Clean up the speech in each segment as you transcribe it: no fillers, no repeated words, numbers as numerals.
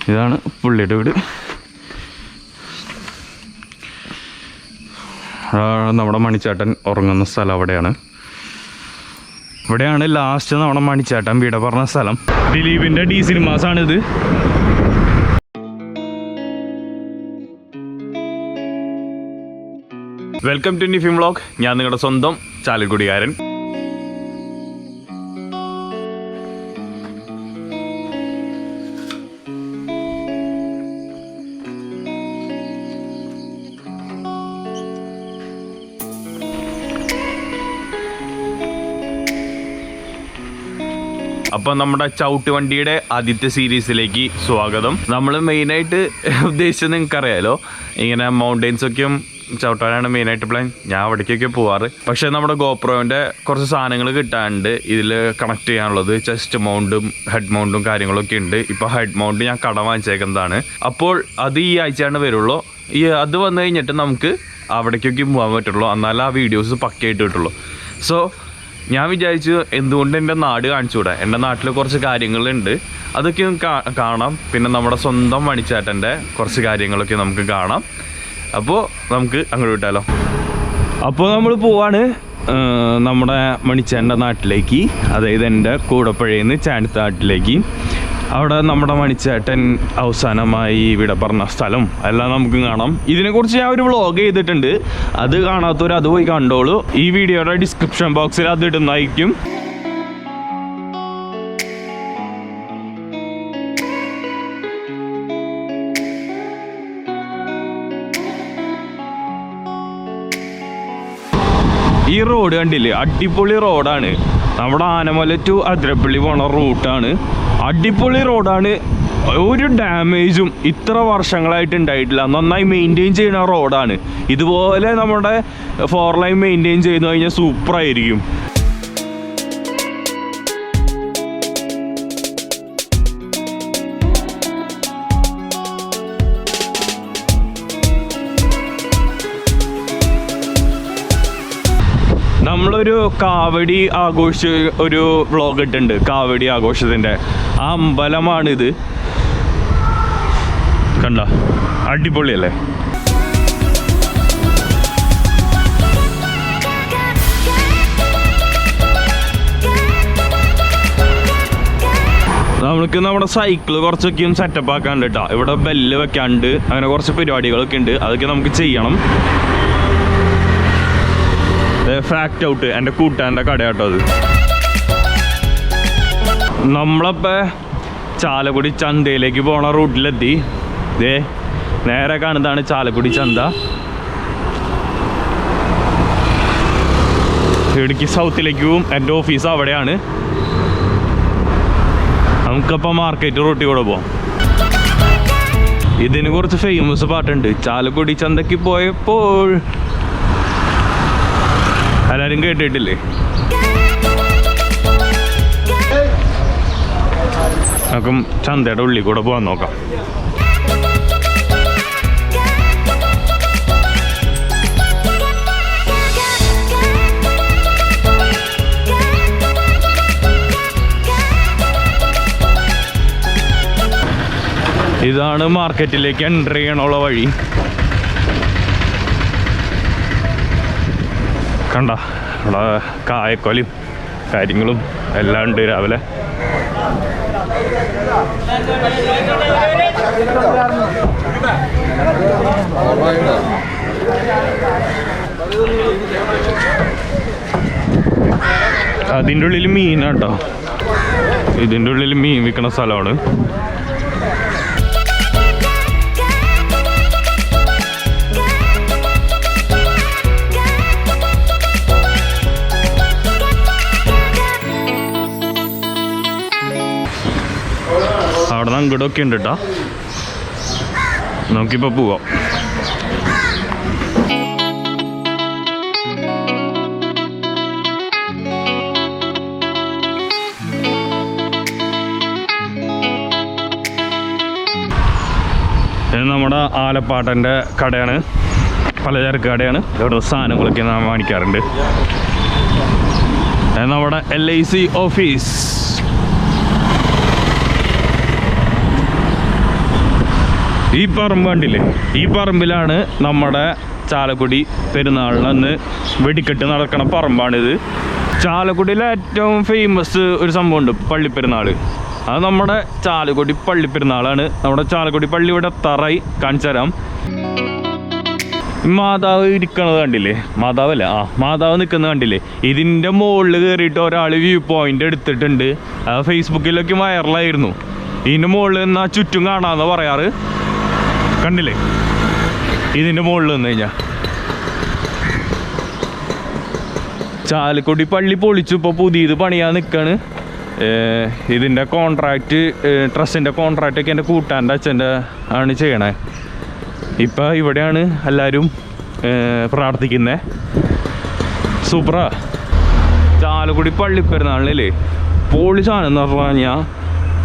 ഇതാണ് പുള്ളിയുടെ വീട്. നമ്മുടെ മണിച്ചേട്ടൻ ഉറങ്ങുന്ന സ്ഥലം അവിടെയാണ്. ഇവിടെയാണ് ലാസ്റ്റ് നമ്മുടെ മണിച്ചേട്ടൻ വീട് പറഞ്ഞ സ്ഥലം. ദിലീപിൻ്റെ ഡി സിനിമാസാണിത്. വെൽക്കം ടു നിഫിം വ്ളോഗ്. ഞാൻ നിങ്ങളുടെ സ്വന്തം ചാലക്കുടിക്കാരൻ. അപ്പം നമ്മുടെ ചവിട്ട് വണ്ടിയുടെ ആദ്യത്തെ സീരീസിലേക്ക് സ്വാഗതം. നമ്മൾ മെയിനായിട്ട് ഉദ്ദേശിച്ചത് നിങ്ങൾക്കറിയാലോ, ഇങ്ങനെ മൗണ്ടെയ്ൻസൊക്കെയും ചവിട്ടാനാണ് മെയിനായിട്ട് പ്ലാൻ. ഞാൻ അവിടേക്കൊക്കെ പോവാറ്. പക്ഷേ നമ്മുടെ ഗോപ്രോൻ്റെ കുറച്ച് സാധനങ്ങൾ കിട്ടാണ്ട് ഇതിൽ കണക്ട് ചെയ്യാനുള്ളത്. ചെസ്റ്റ് മൗണ്ടും ഹെഡ് മൗണ്ടും കാര്യങ്ങളൊക്കെ ഉണ്ട്. ഇപ്പോൾ ഹെഡ് മൗണ്ട് ഞാൻ കടം വാങ്ങിച്ചേക്കുന്നതാണ്. അപ്പോൾ അത് ഈ ആഴ്ചയാണ് വരുള്ളൂ. അത് വന്നു കഴിഞ്ഞിട്ട് നമുക്ക് അവിടേക്കൊക്കെ പോകാൻ പറ്റുള്ളൂ. എന്നാലും ആ വീഡിയോസ് പക്കയായിട്ട് കിട്ടുള്ളൂ. സോ ഞാൻ വിചാരിച്ചു എന്തുകൊണ്ട് എൻ്റെ നാട് കാണിച്ചുകൂടാ. എൻ്റെ നാട്ടിൽ കുറച്ച് കാര്യങ്ങളുണ്ട്, അതൊക്കെ കാണാം. പിന്നെ നമ്മുടെ സ്വന്തം മണിച്ചേട്ടൻ്റെ കുറച്ച് കാര്യങ്ങളൊക്കെ നമുക്ക് കാണാം. അപ്പോൾ നമുക്ക് അങ്ങോട്ട് വിട്ടാലോ. അപ്പോൾ നമ്മൾ പോവാണ് നമ്മുടെ മണിച്ചേട്ടൻ്റെ നാട്ടിലേക്ക്, അതായത് എൻ്റെ കൂടപ്പുഴയിൽ ചാണിത്ത നാട്ടിലേക്ക്. അവിടെ നമ്മുടെ മണിച്ചേട്ടൻ അവസാനമായി ഇവിടെ പറഞ്ഞ സ്ഥലം എല്ലാം നമുക്ക് കാണാം. ഇതിനെക്കുറിച്ച് ഞാൻ ഒരു വ്ളോഗ് ചെയ്തിട്ടുണ്ട്. അത് കാണാത്തവർ അത് പോയി കണ്ടോളൂ. ഈ വീഡിയോയുടെ ഡിസ്ക്രിപ്ഷൻ ബോക്സിൽ അത് ഇടുന്നതായിരിക്കും. ഈ റോഡ് കണ്ടില്ലേ, അടിപൊളി റോഡാണ്. നമ്മുടെ ആനമല ടു അതിരപ്പള്ളി പോണ റൂട്ടാണ്. അടിപൊളി റോഡാണ്. ഒരു ഡാമേജും ഇത്ര വർഷങ്ങളായിട്ട് ഉണ്ടായിട്ടില്ല. നന്നായി മെയിൻറ്റെയിൻ ചെയ്യുന്ന റോഡാണ്. ഇതുപോലെ നമ്മുടെ 4 ലൈൻ മെയിൻറ്റെയിൻ ചെയ്ത് കഴിഞ്ഞാൽ സൂപ്പറായിരിക്കും. നമ്മളൊരു കാവടി ഒരു വ്ളോഗ് ഇട്ടുണ്ട്, കാവടി ആഘോഷത്തിൻ്റെ. ആ അമ്പലമാണിത്. കണ്ട, അടിപൊളിയല്ലേ? നമുക്ക് നമ്മുടെ സൈക്കിള് കുറച്ചൊക്കെയും സെറ്റപ്പ് ആക്കാണ്ട് കേട്ടോ. ഇവിടെ ബെല്ല് വെക്കാണ്ട് അങ്ങനെ കുറച്ച് പരിപാടികളൊക്കെ ഉണ്ട്. അതൊക്കെ നമുക്ക് ചെയ്യണം. ഫാക്ട് ഔട്ട് എൻ്റെ കൂട്ടാൻ്റെ കടയാട്ടോ അത്. നമ്മളപ്പോൾ ചാലക്കുടി ചന്തയിലേക്ക് പോണ റൂട്ടിലെത്തി. നേരെ കാണുന്നതാണ് ചാലക്കുടി ചന്ത. ഇടുക്കി സൗത്തിലേക്ക് പോവും. എൻ്റെ ഓഫീസ് അവിടെയാണ്. നമുക്കപ്പോൾ മാർക്കറ്റ് റൂട്ടിൽ കൂടെ പോവാം. ഇതിന് കുറച്ച് ഫേമസ് പാട്ടുണ്ട്. ചാലക്കുടി ചന്തയ്ക്ക് പോയപ്പോൾ എല്ലാവരും കേട്ടിട്ടില്ലേ? നമുക്കും ചന്തയുടെ ഉള്ളിൽ കൂടെ പോകാൻ നോക്കാം. ഇതാണ് മാർക്കറ്റിലേക്ക് എൻ്റർ ചെയ്യാനുള്ള വഴി. കണ്ട, ഇവിടെ കായക്കൊലയും കാര്യങ്ങളും എല്ലാം ഉണ്ട് രാവിലെ. അതിൻ്റെ ഉള്ളിൽ മീനാട്ടോ. ഇതിൻ്റെ ഉള്ളിൽ മീൻ വിൽക്കുന്ന സ്ഥലമാണ്. അവിടെ നിന്ന് അങ്ങോട്ടൊക്കെ ഉണ്ട് കേട്ടോ. നമുക്കിപ്പോൾ പോവാം. നമ്മുടെ ആലപ്പാട്ടൻ്റെ കടയാണ്, പലചരക്ക് കടയാണ്. ഇവിടെ സാധനങ്ങളൊക്കെ നാം വാങ്ങിക്കാറുണ്ട്. നമ്മുടെ LIC ഓഫീസ് ഈ പറമ്പ് കണ്ടില്ലേ, ഈ പറമ്പിലാണ് നമ്മുടെ ചാലക്കുടി പെരുന്നാളിനന്ന് വെടിക്കെട്ട് നടക്കണ പറമ്പാണിത്. ചാലക്കുടിയിലെ ഏറ്റവും ഫേമസ് ഒരു സംഭവമുണ്ട്, പള്ളിപ്പെരുന്നാൾ. അത് നമ്മുടെ ചാലക്കുടി പള്ളിപ്പെരുന്നാളാണ്. നമ്മുടെ ചാലക്കുടി പള്ളി ഇവിടെ തറായി കാണിച്ചു തരാം. മാതാവ് ഇരിക്കണത് കണ്ടില്ലേ, മാതാവല്ല, മാതാവ് നിൽക്കുന്നത് കണ്ടില്ലേ. ഇതിൻ്റെ മുകളിൽ കയറിയിട്ട് ഒരാൾ വ്യൂ പോയിന്റ് എടുത്തിട്ടുണ്ട്. അത് ഫേസ്ബുക്കിലൊക്കെ വൈറലായിരുന്നു. ഇതിൻ്റെ മുകളിൽ നിന്ന് ആ ചുറ്റും കാണാമെന്ന് പറയാറ്. കണ്ടില്ലേ, ഇതിൻ്റെ മുകളിൽ നിന്ന് കഴിഞ്ഞാൽ ചാലക്കുടി പള്ളി പൊളിച്ചു. ഇപ്പോൾ പുതിയത് പണിയാൻ നിൽക്കുകയാണ്. ഇതിൻ്റെ കോൺട്രാക്റ്റ്, ട്രസ്റ്റിൻ്റെ കോൺട്രാക്റ്റൊക്കെ എൻ്റെ കൂട്ടാൻ്റെ അച്ഛൻ്റെ ആണ് ചെയ്യണേ. ഇപ്പം ഇവിടെയാണ് എല്ലാവരും പ്രാർത്ഥിക്കുന്നത്. സൂപ്പറാ. ചാലക്കുടി പള്ളിപ്പെരുന്നാളില്ലേ പൊളി സാധനം എന്ന് പറഞ്ഞു കഴിഞ്ഞാൽ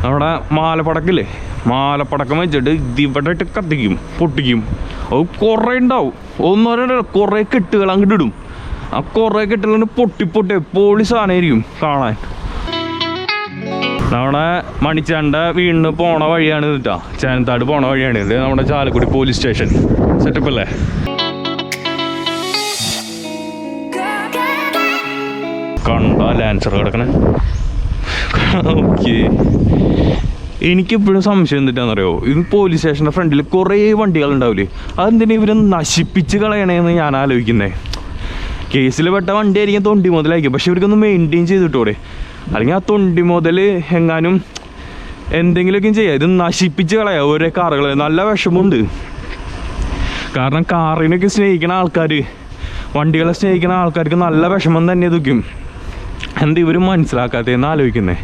നമ്മുടെ മാലപ്പടക്കില്ലേ, മാലപ്പടക്കം വെച്ചിട്ട് ഇവിടെ ഇട്ട് കത്തിക്കും, പൊട്ടിക്കും. അത് കുറേ ഉണ്ടാവും, ഒന്നോ കുറേ കെട്ടുകൾ അങ്ങോട്ട് ഇടും. ആ കുറേ കെട്ടുകൾ പൊട്ടി പൊളി സാധനമായിരിക്കും കാണാൻ. നമ്മുടെ മണിച്ചാണ്ട വീടിന് പോണ വഴിയാണ് കേട്ടോ, ചേനത്താട് പോണ വഴിയാണ് ഇത്. നമ്മുടെ ചാലക്കുടി പോലീസ് സ്റ്റേഷൻ സെറ്റപ്പ് അല്ലേ. കണ്ടോ ലാൻസർ കിടക്കണേ. ഓക്കെ, എനിക്കെപ്പോഴും സംശയം എന്തിട്ടാണെന്നറിയോ, ഇത് പോലീസ് സ്റ്റേഷൻ്റെ ഫ്രണ്ടിൽ കുറേ വണ്ടികൾ ഉണ്ടാവില്ലേ, അതെന്തിനാ ഇവരെ നശിപ്പിച്ച് കളയണേന്ന് ഞാൻ ആലോചിക്കുന്നത്. കേസിൽ പെട്ട വണ്ടി ആയിരിക്കും തൊണ്ടി മുതലായിരിക്കും, പക്ഷെ ഇവർക്കൊന്ന് മെയിൻറ്റെയിൻ ചെയ്തിട്ടൂടെ? അല്ലെങ്കിൽ ആ തൊണ്ടി മുതൽ എങ്ങാനും എന്തെങ്കിലുമൊക്കെ ചെയ്യാം. ഇത് നശിപ്പിച്ച് കളയാം ഓരോ കാറുകൾ. നല്ല വിഷമമുണ്ട്. കാരണം കാറിനൊക്കെ സ്നേഹിക്കുന്ന ആൾക്കാർ, വണ്ടികളെ സ്നേഹിക്കുന്ന ആൾക്കാർക്ക് നല്ല വിഷമം തന്നെ ഇതൊക്കെയും. എന്താ ഇവർ മനസ്സിലാക്കാത്തതെന്ന് ആലോചിക്കുന്നത്.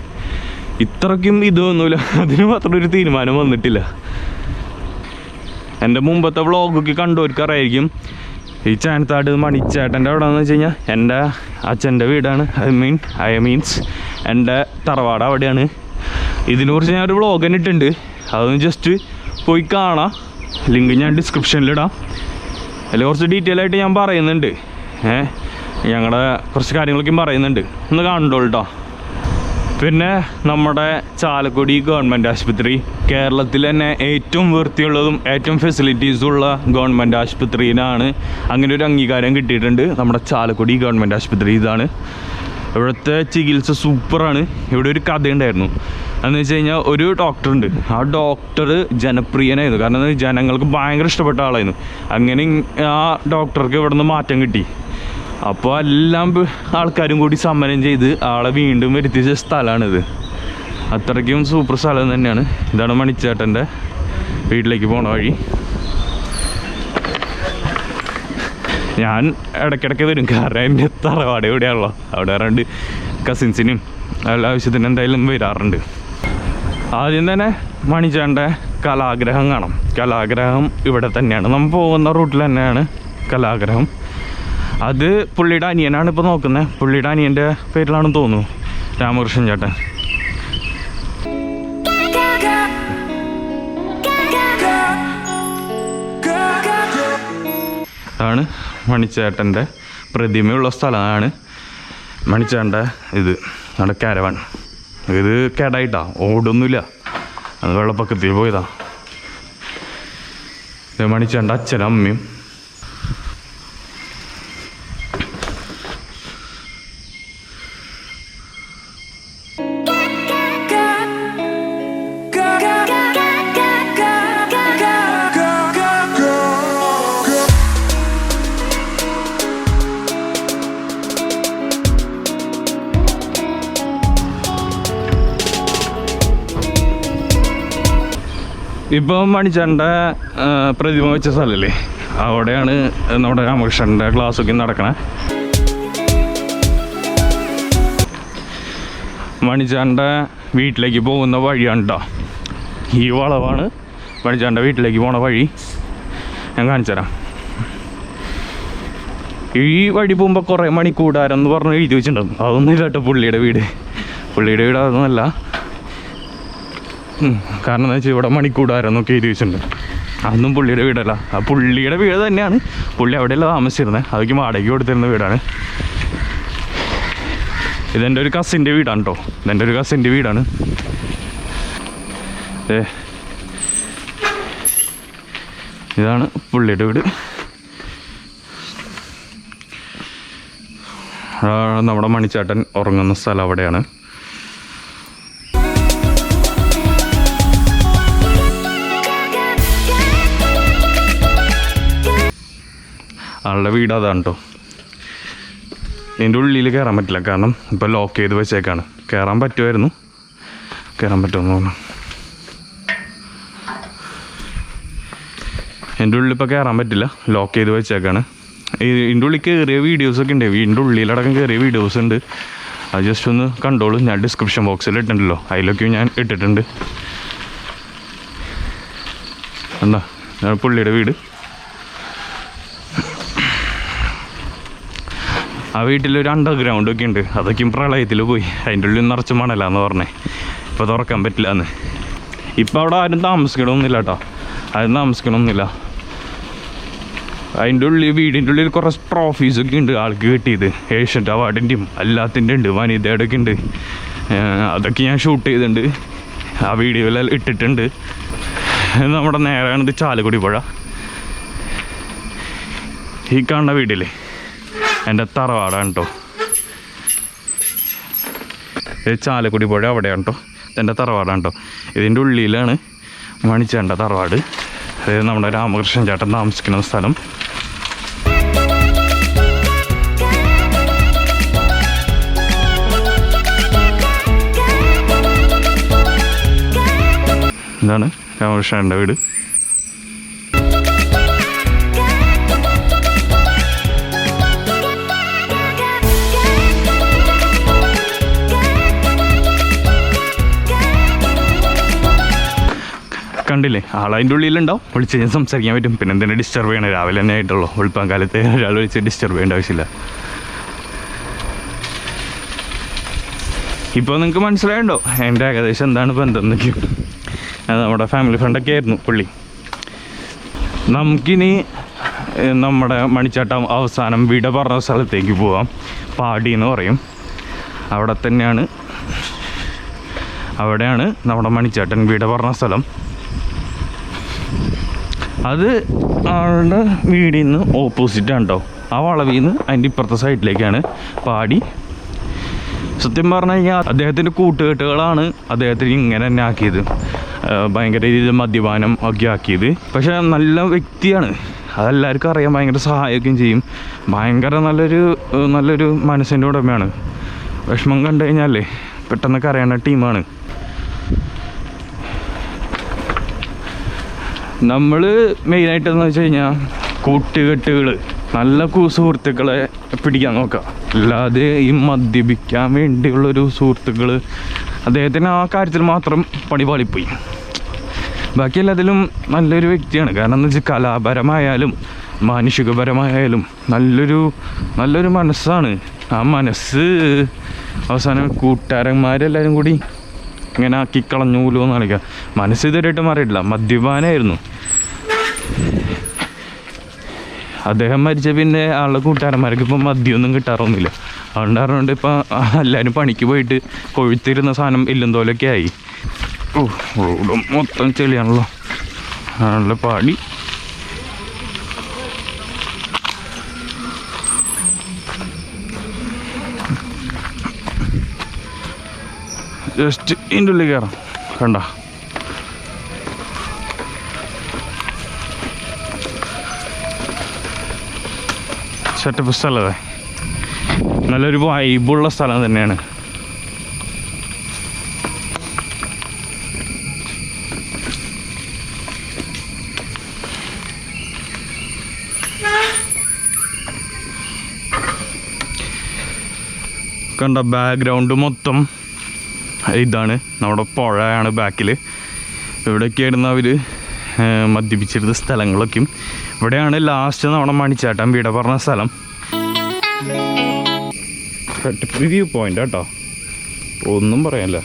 ഇത്രയ്ക്കും ഇതൊന്നുമില്ല, അതിന് മാത്രം ഒരു തീരുമാനം വന്നിട്ടില്ല. എൻ്റെ മുമ്പത്തെ വ്ളോഗൊക്കെ കണ്ടവർക്ക് അറിയായിരിക്കും. ഈ ചേനത്താട് മണിച്ചേട്ടൻ്റെ അവിടെ എന്ന് വെച്ച് കഴിഞ്ഞാൽ എൻ്റെ അച്ഛൻ്റെ വീടാണ്. ഐ മീൻസ് എൻ്റെ തറവാട് അവിടെയാണ്. ഇതിനെക്കുറിച്ച് ഞാൻ ഒരു വ്ളോഗ് തന്നെ ഇട്ടുണ്ട്, അതൊന്ന് ജസ്റ്റ് പോയി കാണാം. ലിങ്ക് ഞാൻ ഡിസ്ക്രിപ്ഷനിലിടാം. അതിൽ കുറച്ച് ഡീറ്റെയിൽ ആയിട്ട് ഞാൻ പറയുന്നുണ്ട്. ഞങ്ങളുടെ കുറച്ച് കാര്യങ്ങളൊക്കെ പറയുന്നുണ്ട്, ഒന്ന് കാണണ്ടോ കേട്ടോ. പിന്നെ നമ്മുടെ ചാലക്കുടി ഗവൺമെൻറ് ആശുപത്രി കേരളത്തിൽ തന്നെ ഏറ്റവും വൃത്തിയുള്ളതും ഏറ്റവും ഫെസിലിറ്റീസുള്ള ഗവൺമെൻറ് ആശുപത്രിയിലാണ് അങ്ങനെ ഒരു അംഗീകാരം കിട്ടിയിട്ടുണ്ട്. നമ്മുടെ ചാലക്കുടി ഗവൺമെൻറ് ആശുപത്രി ഇതാണ്. ഇവിടുത്തെ ചികിത്സ സൂപ്പറാണ്. ഇവിടെ ഒരു കഥയുണ്ടായിരുന്നു. എന്ന് വെച്ച് കഴിഞ്ഞാൽ ഒരു ഡോക്ടറുണ്ട്, ആ ഡോക്ടർ ജനപ്രിയനായിരുന്നു. കാരണം ജനങ്ങൾക്ക് ഭയങ്കര ഇഷ്ടപ്പെട്ട ആളായിരുന്നു. അങ്ങനെ ആ ഡോക്ടർക്ക് ഇവിടെ നിന്ന് മാറ്റം കിട്ടി. അപ്പോൾ എല്ലാം ആൾക്കാരും കൂടി സമരം ചെയ്ത് ആളെ വീണ്ടും വരുത്തിച്ച സ്ഥലമാണിത്. അത്രയ്ക്കും സൂപ്പർ സ്ഥലം തന്നെയാണ്. ഇതാണ് മണിച്ചേട്ടൻ്റെ വീട്ടിലേക്ക് പോണ വഴി. ഞാൻ ഇടയ്ക്കിടയ്ക്ക് വരും, കാരണം എൻ്റെ തറവാട് എവിടെയാണല്ലോ. അവിടെ രണ്ട് കസിൻസിനും എല്ലാ ആവശ്യത്തിനും എന്തായാലും വരാറുണ്ട്. ആദ്യം തന്നെ മണിച്ചേട്ടൻ്റെ കലാഗ്രഹം കാണാം. കലാഗ്രഹം ഇവിടെ തന്നെയാണ്, നമ്മൾ പോകുന്ന റൂട്ടിൽ തന്നെയാണ് കലാഗ്രഹം. അത് പുള്ളിയുടെ അനിയനാണ് ഇപ്പോൾ നോക്കുന്നത്. പുള്ളിയുടെ അനിയൻ്റെ പേരിലാണെന്ന് തോന്നുന്നു, രാമകൃഷ്ണൻ ചേട്ടൻ. അതാണ് മണിച്ചേട്ടൻ്റെ പ്രതിമയുള്ള സ്ഥലമാണ്. മണിച്ചേട്ടൻ്റെ ഇത് നമ്മുടെ കാരവാൻ. ഇത് കേടായിട്ടാ, ഓടൊന്നുമില്ല, അത് വെള്ളപ്പൊക്കത്തിൽ പോയതാ. ഇത് മണിച്ചേട്ടൻ്റെ അച്ഛനും അമ്മയും. ഇപ്പോൾ മണിച്ചേട്ടൻ്റെ പ്രതിമ വെച്ച സ്ഥലമല്ലേ, അവിടെയാണ് നമ്മുടെ രാമകൃഷ്ണൻ്റെ ക്ലാസ്സൊക്കെ നടക്കണേ. മണിച്ചേട്ടൻ്റെ വീട്ടിലേക്ക് പോകുന്ന വഴിയാണ് കേട്ടോ. ഈ വളവാണ് മണിച്ചേട്ടൻ്റെ വീട്ടിലേക്ക് പോണ വഴി. ഞാൻ കാണിച്ചു തരാം. ഈ വഴി പോകുമ്പോൾ കുറേ മണിക്കൂടാരം എന്ന് പറഞ്ഞ് എഴുതി വെച്ചിട്ടുണ്ടാവും. അതൊന്നും ഇല്ല കേട്ടോ പുള്ളിയുടെ വീട്. പുള്ളിയുടെ വീട് അതൊന്നുമല്ല. കാരണം എന്താ വെച്ചാൽ ഇവിടെ മണിക്കൂടാരം എന്നൊക്കെ എഴുതി വെച്ചിട്ടുണ്ട്. അതൊന്നും പുള്ളിയുടെ വീടല്ല, ആ പുള്ളിയുടെ വീട് തന്നെയാണ്. പുള്ളി അവിടെയല്ല താമസിച്ചിരുന്നത്, അതൊക്കെ വാടകയ്ക്ക് കൊടുത്തിരുന്ന വീടാണ്. ഇതെൻ്റെ ഒരു കസിൻ്റെ വീടാണ് കേട്ടോ. ഇതെൻ്റെ ഒരു കസിൻ്റെ വീടാണ്. ഇതാണ് പുള്ളിയുടെ വീട്. നമ്മുടെ മണിച്ചേട്ടൻ ഉറങ്ങുന്ന സ്ഥലം അവിടെയാണ്. ആളുടെ വീട് അതാണ് കേട്ടോ. ഇതിൻ്റെ ഉള്ളിൽ കയറാൻ പറ്റില്ല, കാരണം ഇപ്പോൾ ലോക്ക് ചെയ്ത് വെച്ചേക്കാണ്. കയറാൻ പറ്റുമായിരുന്നു, കയറാൻ പറ്റുമെന്ന് തോന്നുന്നു. എൻ്റെ ഉള്ളിൽ ഇപ്പോൾ കയറാൻ പറ്റില്ല, ലോക്ക് ചെയ്ത് വെച്ചേക്കാണ്. ഇതിൻ്റെ ഉള്ളിൽ കയറിയ വീഡിയോസൊക്കെ ഉണ്ട്, വീടിൻ്റെ ഉള്ളിലടക്കം കയറിയ വീഡിയോസ് ഉണ്ട്. അത് ജസ്റ്റ് ഒന്ന് കണ്ടോളൂ. ഞാൻ ഡിസ്ക്രിപ്ഷൻ ബോക്സിൽ ഇട്ടിട്ടുണ്ടല്ലോ, അതിലൊക്കെ ഞാൻ ഇട്ടിട്ടുണ്ട്. എന്താ പുള്ളിയുടെ വീട്. ആ വീട്ടിലൊരു അണ്ടർഗ്രൗണ്ട് ഒക്കെ ഉണ്ട്, അതൊക്കെയും പ്രളയത്തിൽ പോയി. അതിൻ്റെ ഉള്ളിൽ നിറച്ച് മണലാന്ന് പറഞ്ഞേ, ഇപ്പോൾ തുറക്കാൻ പറ്റില്ല എന്ന്. ഇപ്പോൾ അവിടെ ആരും താമസിക്കണമൊന്നുമില്ല കേട്ടോ, ആരും താമസിക്കണമൊന്നുമില്ല. അതിൻ്റെ ഉള്ളിൽ വീടിൻ്റെ ഉള്ളിൽ കുറച്ച് ട്രോഫീസൊക്കെ ഉണ്ട് ആൾക്ക് കിട്ടിയത്. ഏഷ്യൻ്റെ അവാർഡിൻ്റെയും എല്ലാത്തിൻ്റെ ഉണ്ട്, വനിതയുടെ ഒക്കെ ഉണ്ട്. അതൊക്കെ ഞാൻ ഷൂട്ട് ചെയ്തിട്ടുണ്ട്, ആ വീഡിയോയിലെല്ലാം ഇട്ടിട്ടുണ്ട്. നമ്മുടെ നേരെയാണിത് ചാലക്കുടി പുഴ. ഈ കാണുന്ന വീടില്ലേ എൻ്റെ തറവാടാണ് കേട്ടോ. ഇത് ചാലക്കുടി പുഴ അവിടെയാണ് കേട്ടോ, എൻ്റെ തറവാടാണ് കേട്ടോ. ഇതിൻ്റെ ഉള്ളിലാണ് മണിച്ചേട്ടൻ്റെ തറവാട്. അതായത് നമ്മുടെ രാമകൃഷ്ണൻ ചേട്ടൻ താമസിക്കുന്ന സ്ഥലം. ഇതാണ് രാമകൃഷ്ണൻ്റെ വീട്. കണ്ടില്ലേ, ആളതിൻ്റെ ഉള്ളിലുണ്ടാവും, വിളിച്ച് കഴിഞ്ഞാൽ സംസാരിക്കാൻ പറ്റും. പിന്നെ എന്തിനാ ഡിസ്റ്റർബ് ചെയ്യണം, രാവിലെ തന്നെ ആയിട്ടുള്ളൂ. വെളുപ്പാൻ കാലത്ത് ഒരാൾ വിളിച്ച് ഡിസ്റ്റർബ് ചെയ്യേണ്ട ആവശ്യമില്ല. ഇപ്പോൾ നിങ്ങൾക്ക് മനസ്സിലായുണ്ടോ എൻ്റെ ഏകദേശം എന്താണ് ബന്ധം എന്നൊക്കെ. അത് നമ്മുടെ ഫാമിലി ഫ്രണ്ടൊക്കെ ആയിരുന്നു പുള്ളി. നമുക്കിനി നമ്മുടെ മണിച്ചേട്ടൻ അവസാനം വിട പറഞ്ഞ സ്ഥലത്തേക്ക് പോവാം. പാടി എന്ന് പറയും, അവിടെയാണ് നമ്മുടെ മണിച്ചേട്ടൻ വിട പറഞ്ഞ സ്ഥലം. അത് ആളുടെ വീടിൽ നിന്ന് ഓപ്പോസിറ്റാണ് കേട്ടോ. ആ വളവിൽ നിന്ന് അതിൻ്റെ ഇപ്പുറത്തെ സൈഡിലേക്കാണ് പാടി. സത്യം പറഞ്ഞു കഴിഞ്ഞാൽ അദ്ദേഹത്തിൻ്റെ കൂട്ടുകെട്ടുകളാണ് അദ്ദേഹത്തിന് ഇങ്ങനെ തന്നെ ആക്കിയത്, ഭയങ്കര രീതിയിൽ മദ്യപാനം ഒക്കെ ആക്കിയത്. പക്ഷേ നല്ല വ്യക്തിയാണ്, അതെല്ലാവർക്കും അറിയാം. ഭയങ്കര സഹായിക്കുകയും ചെയ്യും. ഭയങ്കര നല്ലൊരു മനസ്സിൻ്റെ ഉടമയാണ്. വിഷമം കണ്ടു കഴിഞ്ഞാലേ പെട്ടെന്ന് കരയേണ്ട ടീമാണ്. നമ്മൾ മെയിനായിട്ടെന്ന് വെച്ച് കഴിഞ്ഞാൽ കൂട്ടുകെട്ടുകൾ, നല്ല സുഹൃത്തുക്കളെ പിടിക്കാൻ നോക്കുക. അല്ലാതെ ഈ മദ്യപിക്കാൻ വേണ്ടിയുള്ളൊരു സുഹൃത്തുക്കൾ, അദ്ദേഹത്തിന് ആ കാര്യത്തിൽ മാത്രം പണിപാളിപ്പോയി. ബാക്കി എല്ലാത്തിലും നല്ലൊരു വ്യക്തിയാണ്. കാരണം എന്ന് വെച്ചാൽ കലാപരമായാലും മാനുഷികപരമായാലും നല്ലൊരു മനസ്സാണ്. ആ മനസ്സ് അവസാനം കൂട്ടുകാരന്മാരെല്ലാവരും കൂടി ഇങ്ങനെ ആക്കി കളഞ്ഞൂലോ എന്ന് കാണിക്കുക. മനസ്സ് ഇതുവരെയായിട്ട് മാറിയിട്ടില്ല, മദ്യപാനായിരുന്നു. അദ്ദേഹം മരിച്ച പിന്നെ ആളുടെ കൂട്ടുകാരന്മാർക്ക് ഇപ്പം മദ്യമൊന്നും കിട്ടാറൊന്നുമില്ല. അതുകൊണ്ട് ഇപ്പം എല്ലാവരും പണിക്ക് പോയിട്ട് കൊഴുത്തിരുന്ന സാധനം ഇല്ലെന്തോലൊക്കെ ആയി. റോഡും മൊത്തം ചെളിയാണല്ലോ, നല്ല പാടി. ജസ്റ്റ് ഇതിൻ്റെ ഉള്ളിൽ കയറാം. കണ്ട സെറ്റപ്പ് സ്ഥലമേ, നല്ലൊരു വൈബുള്ള സ്ഥലം തന്നെയാണ്. കണ്ട ബാക്ക്ഗ്രൗണ്ട് മൊത്തം ഇതാണ്, നമ്മുടെ പുഴയാണ് ബാക്കിൽ. ഇവിടെയൊക്കെയായിരുന്നു അവർ മദ്യപിച്ചിരുന്ന സ്ഥലങ്ങളൊക്കെയും. ഇവിടെയാണ് ലാസ്റ്റ് നമ്മുടെ മണിച്ചേട്ടൻ വീട പറഞ്ഞ സ്ഥലം. വ്യൂ പോയിന്റ് കേട്ടോ, ഒന്നും പറയാനില്ല.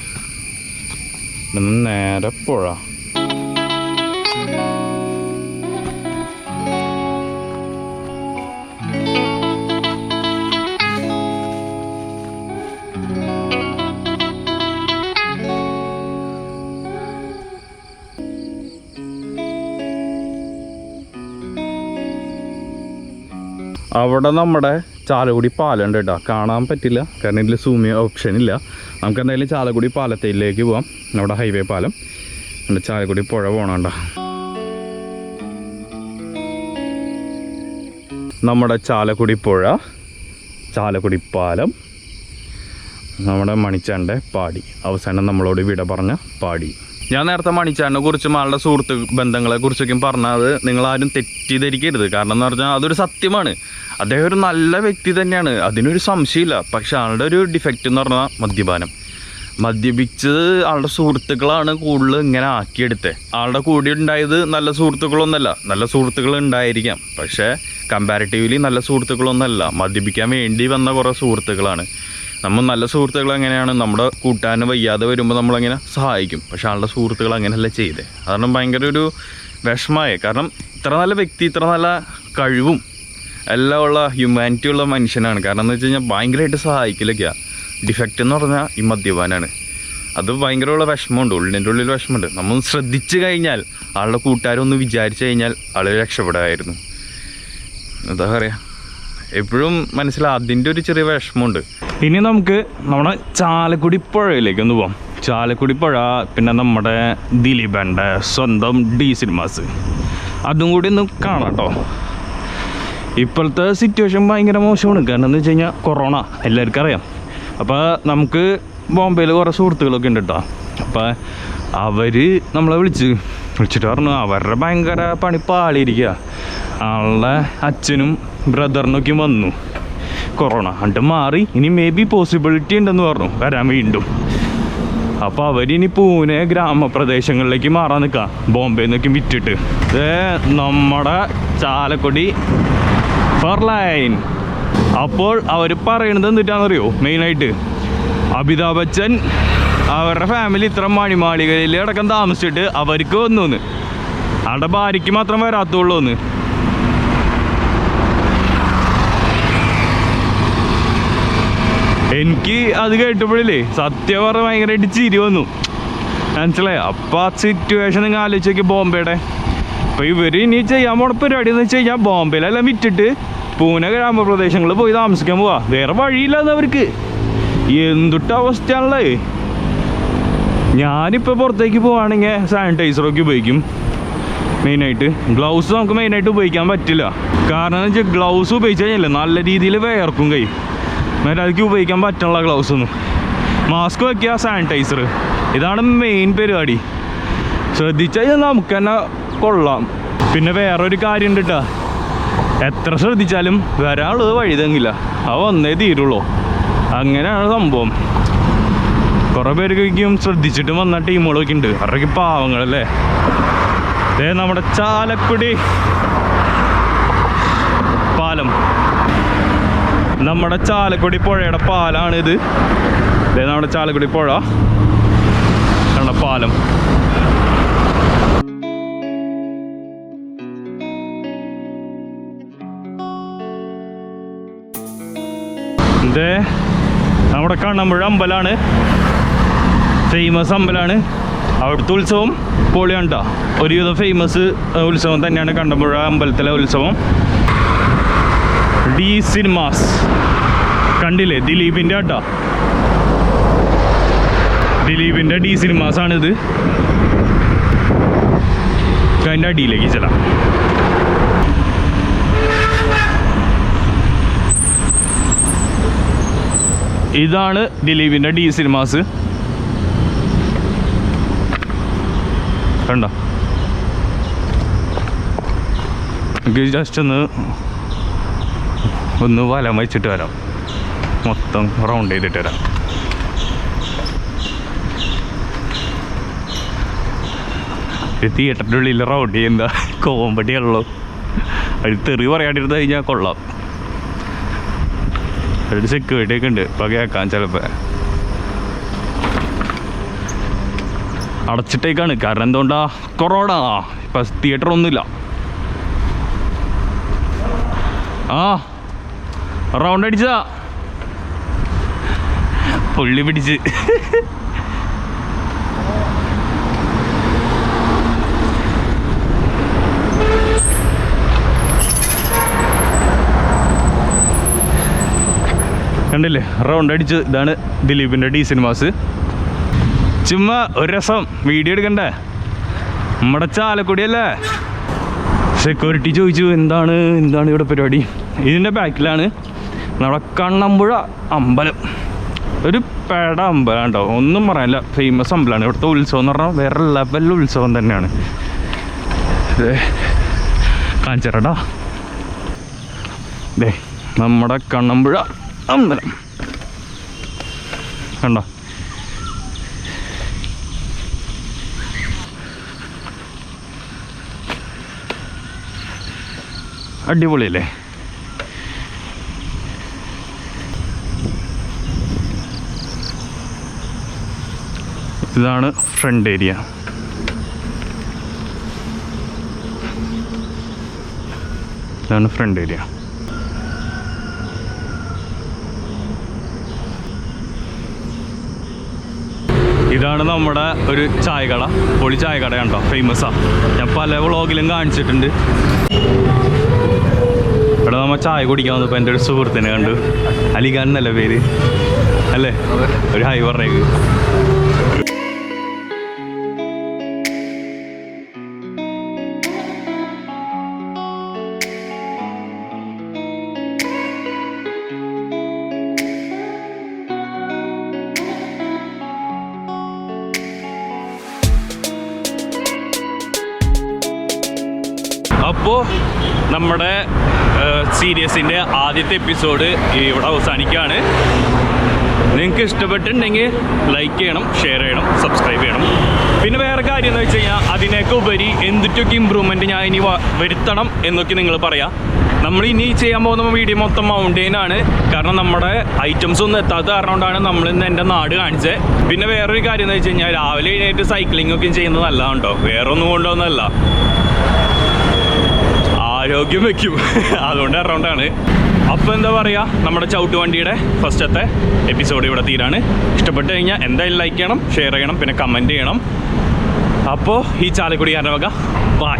നേരെ പുഴ. അവിടെ നമ്മുടെ ചാലക്കുടി പാലം ഉണ്ട് കേട്ടോ. കാണാൻ പറ്റില്ല കാരണം ഇതിൽ സൂം ഓപ്ഷൻ ഇല്ല. നമുക്ക് എന്തായാലും ചാലക്കുടി പാലത്തിലേക്ക് പോവാം. നമ്മുടെ ഹൈവേ പാലം എൻ്റെ ചാലക്കുടി പുഴ പോകണണ്ട. നമ്മുടെ ചാലക്കുടി പുഴ, ചാലക്കുടി പാലം, നമ്മുടെ മണിച്ചാൻ്റെ പാടി, അവസാനം നമ്മളോട് വിട പറഞ്ഞ പാടി. ഞാൻ നേരത്തെ മണിച്ചാണ്ടിനെ കുറിച്ചും ആളുടെ സുഹൃത്ത് ബന്ധങ്ങളെ കുറിച്ചൊക്കെ പറഞ്ഞത് നിങ്ങളാരും തെറ്റിദ്ധരിക്കരുത്. കാരണം എന്ന് പറഞ്ഞാൽ അതൊരു സത്യമാണ്. അദ്ദേഹം ഒരു നല്ല വ്യക്തി തന്നെയാണ്, അതിനൊരു സംശയമില്ല. പക്ഷെ ആളുടെ ഒരു ഡിഫക്റ്റ് എന്ന് പറഞ്ഞാൽ മദ്യപാനം. മദ്യപിച്ചത് ആളുടെ സുഹൃത്തുക്കളാണ് കൂടുതൽ ഇങ്ങനെ ആക്കിയെടുത്തത്. ആളുടെ കൂടെ ഉണ്ടായത് നല്ല സുഹൃത്തുക്കളൊന്നുമല്ല. നല്ല സുഹൃത്തുക്കൾ ഉണ്ടായിരിക്കാം, പക്ഷേ കമ്പാരിറ്റീവ്ലി നല്ല സുഹൃത്തുക്കളൊന്നുമല്ല. മദ്യപിക്കാൻ വേണ്ടി വന്ന കുറേ സുഹൃത്തുക്കളാണ്. നമ്മൾ നല്ല സുഹൃത്തുക്കൾ എങ്ങനെയാണ്, നമ്മുടെ കൂട്ടാൻ വയ്യാതെ വരുമ്പോൾ നമ്മളങ്ങനെ സഹായിക്കും. പക്ഷെ ആളുടെ സുഹൃത്തുക്കൾ അങ്ങനെയല്ല ചെയ്തത്. കാരണം ഭയങ്കര ഒരു വിഷമമായി. കാരണം ഇത്ര നല്ല വ്യക്തി, ഇത്ര നല്ല കഴിവും എല്ലാം ഉള്ള ഹ്യൂമാനിറ്റി ഉള്ള മനുഷ്യനാണ്. കാരണം എന്ന് വെച്ച് കഴിഞ്ഞാൽ ഭയങ്കരമായിട്ട് സഹായിക്കലൊക്കെയാണ്. ഡിഫക്റ്റ് എന്ന് പറഞ്ഞാൽ ഈ മദ്യപാനാണ്. അത് ഭയങ്കരമുള്ള വിഷമമുണ്ട്, ഉള്ളിൻ്റെ ഉള്ളിൽ വിഷമമുണ്ട്. നമ്മൾ ശ്രദ്ധിച്ചു കഴിഞ്ഞാൽ, ആളുടെ കൂട്ടുകാരൊന്ന് വിചാരിച്ചു കഴിഞ്ഞാൽ ആൾ രക്ഷപ്പെടാമായിരുന്നു. എന്താ പറയുക, എപ്പോഴും മനസ്സിലാവും അതിൻ്റെ ഒരു ചെറിയ വിഷമമുണ്ട്. ഇനി നമുക്ക് നമ്മുടെ ചാലക്കുടി പുഴയിലേക്ക് ഒന്ന് പോകാം. ചാലക്കുടി പുഴ, പിന്നെ നമ്മുടെ ദിലീപൻ്റെ സ്വന്തം ഡി സിനിമാസ്, അതും കൂടി ഒന്ന് കാണാം കേട്ടോ. ഇപ്പോഴത്തെ സിറ്റുവേഷൻ ഭയങ്കര മോശമാണ്. കാരണം എന്ന് വെച്ച് കഴിഞ്ഞാൽ കൊറോണ എല്ലാവർക്കും അറിയാം. അപ്പോൾ നമുക്ക് ബോംബെയിൽ കുറേ സുഹൃത്തുക്കളൊക്കെ ഉണ്ട് കേട്ടോ. അപ്പോൾ അവർ നമ്മളെ വിളിച്ചിട്ട് പറഞ്ഞു അവരുടെ ഭയങ്കര പണി പാളിയിരിക്കുക. ആളുടെ അച്ഛനും ബ്രദറിനൊക്കെ വന്നു കൊറോണ, എന്നിട്ട് മാറി. ഇനി മേ ബി പോസിബിലിറ്റി ഉണ്ടെന്ന് പറഞ്ഞു വരാൻ വീണ്ടും. അപ്പോൾ അവരിനി പൂനെ ഗ്രാമപ്രദേശങ്ങളിലേക്ക് മാറാൻ നിൽക്കുക, ബോംബെയിൽ നിന്നൊക്കെ വിറ്റിട്ട്. നമ്മുടെ ചാലക്കുടി ഫർലൈൻ. അപ്പോൾ അവർ പറയണത് എന്തിട്ടാണെന്നറിയോ? മെയിനായിട്ട് അമിതാഭ് ബച്ചൻ അവരുടെ ഫാമിലി ഇത്ര മണിമാളികയിൽ അടക്കം താമസിച്ചിട്ട് അവർക്ക് വന്നു, അവരുടെ ഭാര്യയ്ക്ക് മാത്രം വരാത്തുള്ളൂ എന്ന്. എനിക്ക് അത് കേട്ടപ്പോഴില്ലേ സത്യം പറഞ്ഞാൽ ഭയങ്കരമായിട്ട് ചിരി വന്നു, മനസ്സിലായി. അപ്പോൾ ആ സിറ്റുവേഷൻ നിങ്ങൾ ആലോചിച്ച് നോക്കി ബോംബെയുടെ. അപ്പോൾ ഇവർ ഇനി ചെയ്യാൻ പോണ പരിപാടി എന്ന് വെച്ച് കഴിഞ്ഞാൽ ബോംബെയിലെല്ലാം വിറ്റിട്ട് പൂനെ ഗ്രാമപ്രദേശങ്ങളിൽ പോയി താമസിക്കാൻ പോവാ. വേറെ വഴിയില്ലാതെ അവർക്ക്. എന്തൊട്ട അവസ്ഥയാണല്ലേ. ഞാനിപ്പോൾ പുറത്തേക്ക് പോവുകയാണെങ്കിൽ സാനിറ്റൈസറൊക്കെ ഉപയോഗിക്കും മെയിനായിട്ട്. ഗ്ലൗസ് നമുക്ക് മെയിനായിട്ട് ഉപയോഗിക്കാൻ പറ്റില്ല. കാരണം എന്ന് വെച്ചാൽ ഗ്ലൗസ് ഉപയോഗിച്ച് കഴിഞ്ഞാൽ നല്ല രീതിയിൽ വേർക്കും കൈ. അതിലേക്ക് ഉപയോഗിക്കാൻ പറ്റുള്ള ഗ്ലൗസ് ഒന്നും. മാസ്ക് വയ്ക്കുക, സാനിറ്റൈസർ, ഇതാണ് മെയിൻ പരിപാടി. ശ്രദ്ധിച്ചാൽ നമുക്ക് തന്നെ കൊള്ളാം. പിന്നെ വേറൊരു കാര്യം ഉണ്ട് കേട്ടോ, എത്ര ശ്രദ്ധിച്ചാലും വരാനുള്ളത് വഴി തങ്ങില്ല, അത് വന്നേ തീരുള്ളൂ. അങ്ങനെയാണ് സംഭവം. കുറേ പേർക്കും ശ്രദ്ധിച്ചിട്ട് വന്ന ടീമുകളൊക്കെ ഉണ്ട്. അവരൊക്കെ പാവങ്ങളല്ലേ. നമ്മുടെ ചാലക്കുടി പാലം, നമ്മുടെ ചാലക്കുടി പുഴയുടെ പാലാണിത്. നമ്മുടെ ചാലക്കുടി പുഴ കണ്ട പാലം. ഇത് നമ്മുടെ കണ്ണമ്പുഴ അമ്പലമാണ്, ഫേമസ് അമ്പലമാണ്. അവിടുത്തെ ഉത്സവം പൊളിയാണ് കേട്ടോ. ഒരുവിധം ഫേമസ് ഉത്സവം തന്നെയാണ് കണ്ണമ്പുഴ അമ്പലത്തിലെ ഉത്സവം. ഡി സിനിമാസ് കണ്ടില്ലേ, ദിലീപിൻ്റെ കേട്ടോ, ദിലീപിൻ്റെ ഡി സിനിമാസാണിത്. അതിൻ്റെ അടിയിലേക്ക് ചെല്ലാം. ഇതാണ് ദിലീപിൻ്റെ ഡി സിനിമാസ്. കണ്ടോ? എനിക്ക് ജസ്റ്റ് ഒന്ന് വലം വെച്ചിട്ട് വരാം, മൊത്തം റൗണ്ട് ചെയ്തിട്ട് വരാം. തിയേറ്ററിൻ്റെ ഉള്ളിൽ റൗണ്ട് ചെയ്യുന്ന കോമ്പടിയുള്ളൂ. അത് തെറി പറയാണ്ടിരുന്ന് കഴിഞ്ഞാൽ കൊള്ളാം. ഒരു സെക്യൂരിറ്റി ഒക്കെ ഉണ്ട്, ഇപ്പോൾ കേൾക്കാൻ ചിലപ്പോൾ. അടച്ചിട്ടേക്കാണ്, കാരണം എന്തുകൊണ്ടാ? കൊറോണ. ഇപ്പം തിയേറ്റർ ഒന്നുമില്ല. ആ റൗണ്ട് അടിച്ചതാ, പുള്ളി പിടിച്ച്. കണ്ടില്ലേ റൗണ്ട് അടിച്ച്. ഇതാണ് ദിലീപിൻ്റെ ഡി സിനിമാസ്. ചുമ്മാ ഒരു രസം വീഡിയോ എടുക്കണ്ടേ, നമ്മുടെ ചാലക്കുടിയല്ലേ. സെക്യൂരിറ്റി ചോദിച്ചു എന്താണ് ഇവിടെ പരിപാടി. ഇതിൻ്റെ ബാക്കിലാണ് നമ്മുടെ കണ്ണമ്പുഴ അമ്പലം. ഒരു പേട അമ്പലം ഉണ്ടോ, ഒന്നും പറയാനില്ല. ഫേമസ് അമ്പലമാണ്. ഇവിടുത്തെ ഉത്സവം എന്ന് പറഞ്ഞാൽ വേറെ ലെവൽ ഉത്സവം തന്നെയാണ്. കാണിച്ചേരടാ, ദേ നമ്മുടെ കണ്ണമ്പുഴ അമ്പലം കണ്ടോ. അടിപൊളിയല്ലേ. ഇതാണ് ഫ്രണ്ട് ഏരിയ. ഇതാണ് ഫ്രണ്ട് ഏരിയ. ഇതാണ് നമ്മുടെ ഒരു ചായക്കട. പൊളി ചായക്കട കണ്ടോ, ഫേമസാണ്. ഞാൻ പല വ്ളോഗിലും കാണിച്ചിട്ടുണ്ട്. ഇവിടെ നമ്മൾ ചായ കുടിക്കാൻ വന്നപ്പോൾ എൻ്റെ ഒരു സുഹൃത്തിനെ കണ്ടു. അലിഖാൻ എന്നല്ല പേര് അല്ലേ? ഒരു ഹൈ പറഞ്ഞേക്ക്. അപ്പോൾ നമ്മുടെ സീരീസിൻ്റെ ആദ്യത്തെ എപ്പിസോഡ് ഇവിടെ അവസാനിക്കുകയാണ്. നിങ്ങൾക്ക് ഇഷ്ടപ്പെട്ടിട്ടുണ്ടെങ്കിൽ ലൈക്ക് ചെയ്യണം, ഷെയർ ചെയ്യണം, സബ്സ്ക്രൈബ് ചെയ്യണം. പിന്നെ വേറെ കാര്യം എന്ന് വെച്ച് കഴിഞ്ഞാൽ അതിനൊക്കെ ഉപരി എന്തിട്ടൊക്കെ ഇമ്പ്രൂവ്മെൻറ്റ് ഞാൻ ഇനി വരുത്തണം എന്നൊക്കെ നിങ്ങൾ പറയാം. നമ്മൾ ഇനി ചെയ്യാൻ പോകുന്ന വീഡിയോ മൊത്തം മൗണ്ടെയിനാണ്. കാരണം നമ്മുടെ ഐറ്റംസ് ഒന്നും എത്താത്ത കാരണം കൊണ്ടാണ് നമ്മൾ ഇന്ന് എൻ്റെ നാട് കാണിച്ചത്. പിന്നെ വേറൊരു കാര്യം എന്ന് വെച്ച് കഴിഞ്ഞാൽ രാവിലെ എഴുന്നേറ്റ് സൈക്ലിംഗ് ഒക്കെ ചെയ്യുന്നത് നല്ലതാണ് കേട്ടോ, വേറെ ഒന്നും കൊണ്ടൊന്നുമല്ല, ആരോഗ്യം വയ്ക്കും. അതുകൊണ്ട് അറൗണ്ടാണ്. അപ്പോൾ എന്താ പറയുക, നമ്മുടെ ചവിട്ട് വണ്ടിയുടെ ഫസ്റ്റത്തെ എപ്പിസോഡ് ഇവിടെ തീരാണ്. ഇഷ്ടപ്പെട്ട് കഴിഞ്ഞാൽ എന്തായാലും ലൈക്ക് ചെയ്യണം, ഷെയർ ചെയ്യണം, പിന്നെ കമൻറ്റ് ചെയ്യണം. അപ്പോൾ ഈ ചാലക്കുടിക്കാരൻ്റെ വക ബൈ.